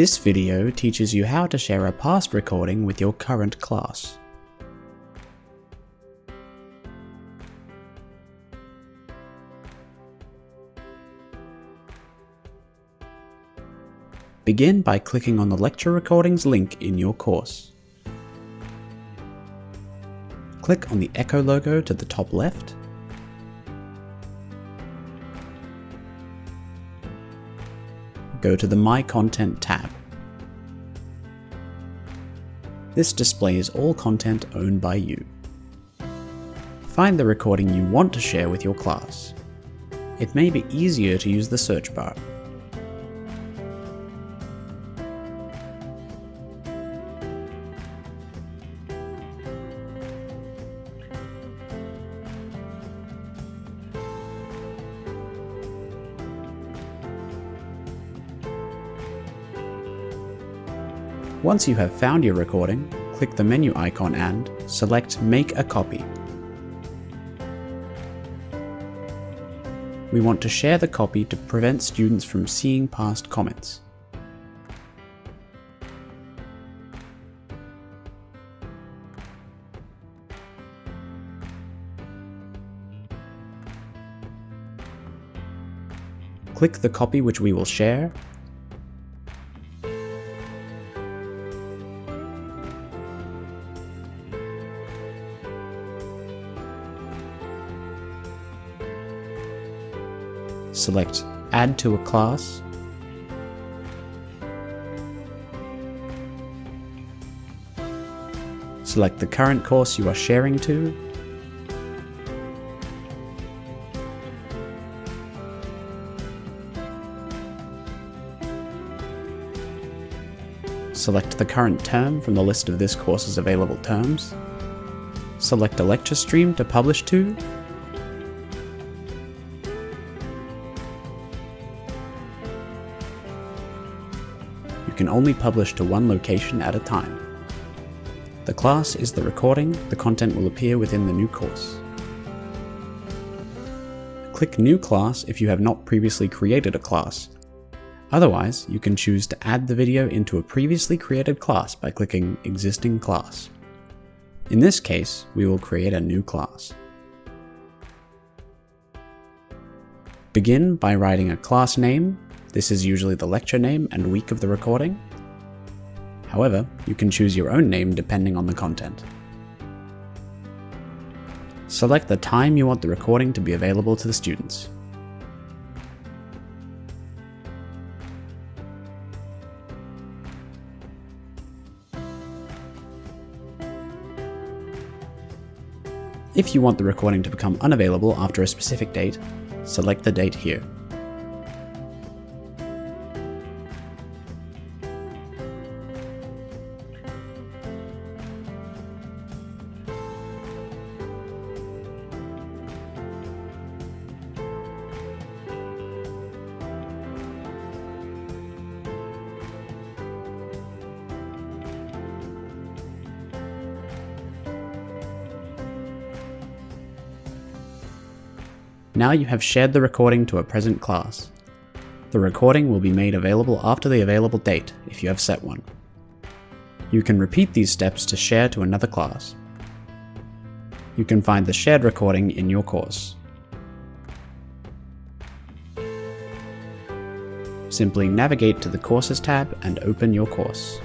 This video teaches you how to share a past recording with your current class. Begin by clicking on the lecture recordings link in your course. Click on the Echo logo to the top left. Go to the My Content tab. This displays all content owned by you. Find the recording you want to share with your class. It may be easier to use the search bar. Once you have found your recording, click the menu icon and select Make a Copy. We want to share the copy to prevent students from seeing past comments. Click the copy which we will share, select Add to a class, select the current course you are sharing to, select the current term from the list of this course's available terms, select a lecture stream to publish to, you can only publish to one location at a time. The class is the recording, the content will appear within the new course. Click New Class if you have not previously created a class. Otherwise, you can choose to add the video into a previously created class by clicking Existing Class. In this case, we will create a new class. Begin by writing a class name. This is usually the lecture name and week of the recording. However, you can choose your own name depending on the content. Select the time you want the recording to be available to the students. If you want the recording to become unavailable after a specific date, select the date here. Now you have shared the recording to a present class. The recording will be made available after the available date if you have set one. You can repeat these steps to share to another class. You can find the shared recording in your course. Simply navigate to the Courses tab and open your course.